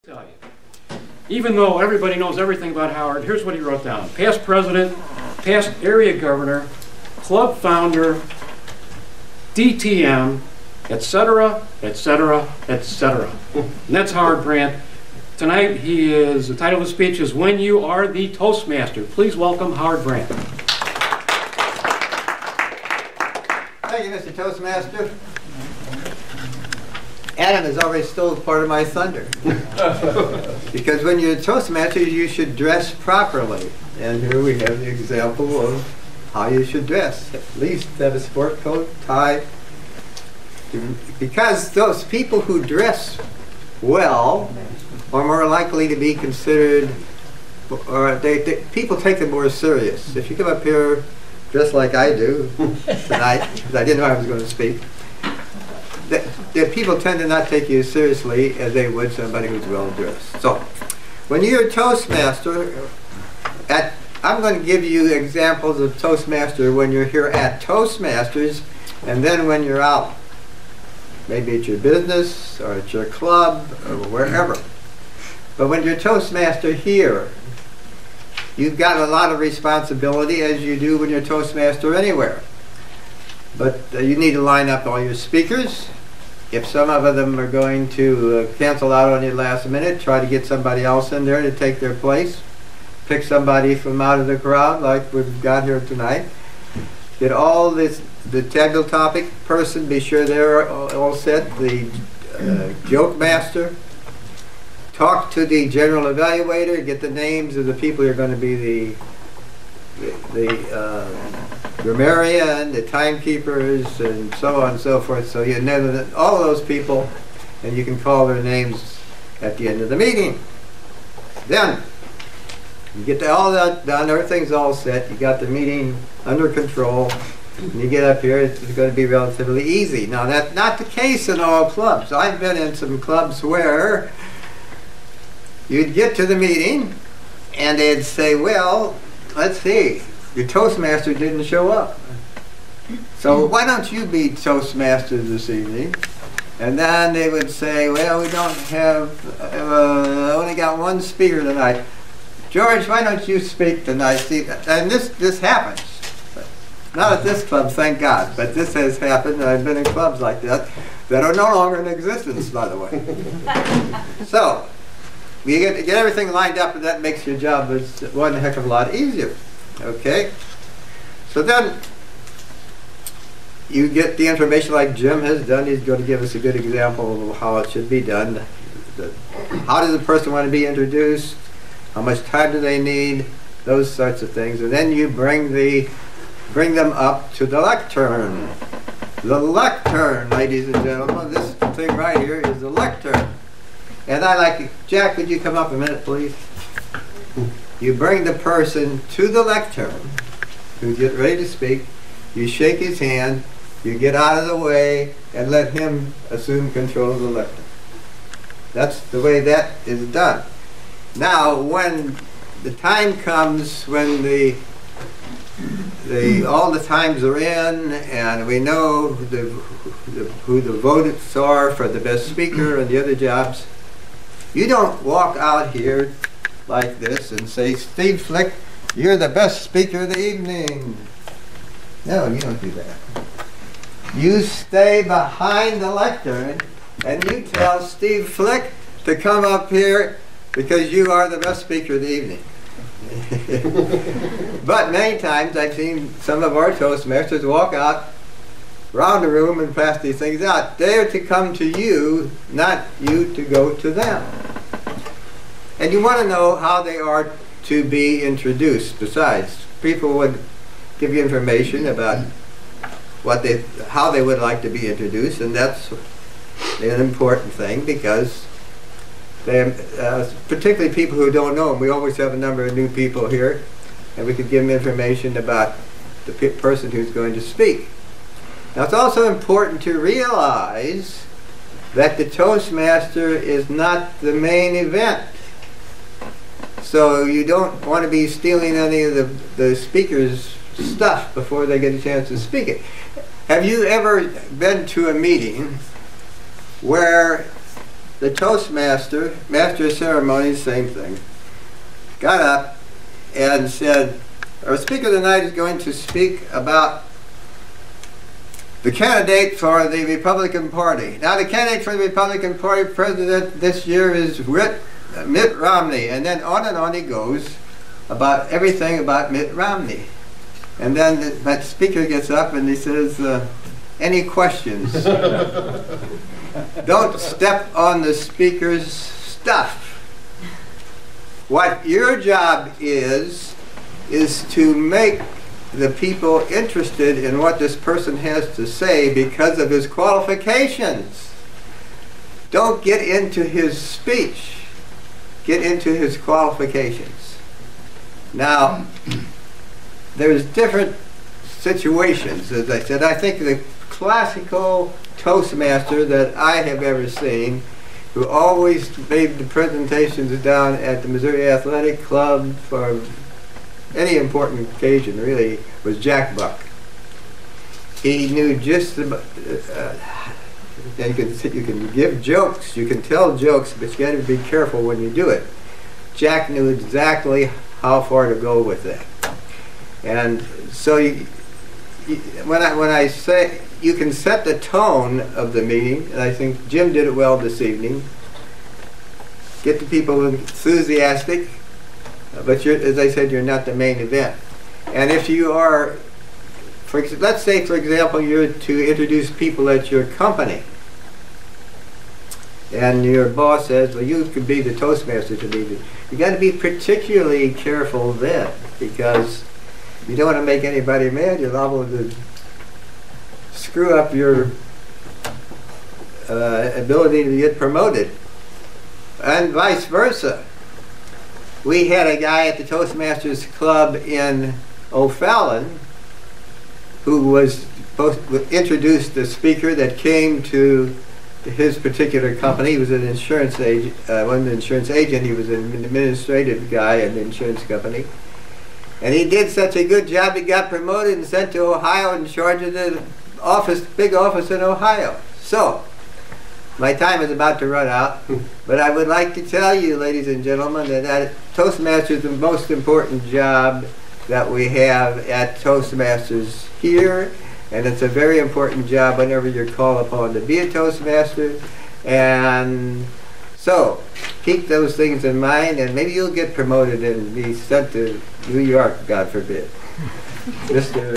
Tell you. Even though everybody knows everything about Howard, here's what he wrote down. Past president, past area governor, club founder, DTM, etc., etc., etc. And that's Howard Brandt. Tonight the title of the speech is When You Are the Toastmaster. Please welcome Howard Brandt. Thank you, Mr. Toastmaster. Adam has already stole part of my thunder. Because when you're a Toastmaster, you should dress properly. And here we have the example of how you should dress. At least have a sport coat, tie. Because those people who dress well are more likely to be considered, or people take them more serious. If you come up here dressed like I do tonight, because I didn't know I was going to speak, that people tend to not take you as seriously as they would somebody who's well dressed. So, when you're a Toastmaster, I'm going to give you examples of Toastmaster when you're here at Toastmasters, and then when you're out, maybe at your business or at your club or wherever. But when you're Toastmaster here, you've got a lot of responsibility, as you do when you're Toastmaster anywhere. But you need to line up all your speakers. If some of them are going to cancel out on you last minute, try to get somebody else in there to take their place. Pick somebody from out of the crowd like we've got here tonight. Get all this, the table topic person, be sure they're all set. The joke master. Talk to the general evaluator. Get the names of the people who are going to be the grammarian, the timekeepers, and so on and so forth. So you know all of those people, and you can call their names at the end of the meeting. Then you get all that done, everything's all set, you got the meeting under control, and you get up here, it's going to be relatively easy. Now that's not the case in all clubs. I've been in some clubs where you'd get to the meeting, and they'd say, well, let's see, your Toastmaster didn't show up. So why don't you be Toastmaster this evening? And then they would say, well, we don't have, only got one speaker tonight. George, why don't you speak tonight? See, and this happens. Not at this club, thank God, but this has happened. I've been in clubs like that are no longer in existence, by the way. So, you get everything lined up, and that makes your job one heck of a lot easier. Okay? So then, you get the information like Jim has done. He's going to give us a good example of how it should be done. How does the person want to be introduced? How much time do they need? Those sorts of things. And then you bring them up to the lectern. The lectern, ladies and gentlemen. This thing right here is the lectern. And I like, Jack, would you come up a minute, please? You bring the person to the lectern, who get ready to speak, you shake his hand, you get out of the way, and let him assume control of the lectern. That's the way that is done. Now, when the time comes when all the times are in, and we know who the votes are for the best speaker and the other jobs, you don't walk out here like this and say, Steve Flick, you're the best speaker of the evening. No, you don't do that. You stay behind the lectern and you tell Steve Flick to come up here because you are the best speaker of the evening. But many times I've seen some of our Toastmasters walk out around the room and pass these things out. They're to come to you, not you to go to them. And you want to know how they are to be introduced. Besides, people would give you information about how they would like to be introduced, and that's an important thing because particularly people who don't know them. We always have a number of new people here, and we could give them information about the person who's going to speak. Now, it's also important to realize that the Toastmaster is not the main event. So you don't want to be stealing any of the speaker's stuff before they get a chance to speak it. Have you ever been to a meeting where the Toastmaster, Master of Ceremonies, same thing, got up and said, our speaker tonight is going to speak about the candidate for the Republican Party. Now, the candidate for the Republican Party president this year is Mitt Romney. And then on he goes about everything about Mitt Romney. And then that speaker gets up and he says, any questions? Don't step on the speaker's stuff. What your job is to make the people interested in what this person has to say because of his qualifications. Don't get into his speech. Get into his qualifications. Now, there's different situations, as I said. I think the classical Toastmaster that I have ever seen, who always made the presentations down at the Missouri Athletic Club for any important occasion, really, was Jack Buck. He knew just about, you can give jokes, you can tell jokes, but you got to be careful when you do it. Jack knew exactly how far to go with that. And so when I say you can set the tone of the meeting, and I think Jim did it well this evening, get the people enthusiastic, but as I said, you're not the main event. And if you are, let's say, for example, you're to introduce people at your company, and your boss says, well, you could be the Toastmaster to me. You got to be particularly careful then, because you don't want to make anybody mad. You're liable to screw up your ability to get promoted, and vice versa. We had a guy at the Toastmasters Club in O'Fallon who was introduced the speaker that came to his particular company. He was an insurance agent, wasn't an insurance agent, he was an administrative guy in the insurance company. And he did such a good job, he got promoted and sent to Ohio in charge of the big office in Ohio. So, my time is about to run out, but I would like to tell you, ladies and gentlemen, that Toastmasters is the most important job that we have at Toastmasters here, and it's a very important job whenever you're called upon to be a Toastmaster. And so, keep those things in mind, and maybe you'll get promoted and be sent to New York, God forbid. Mr.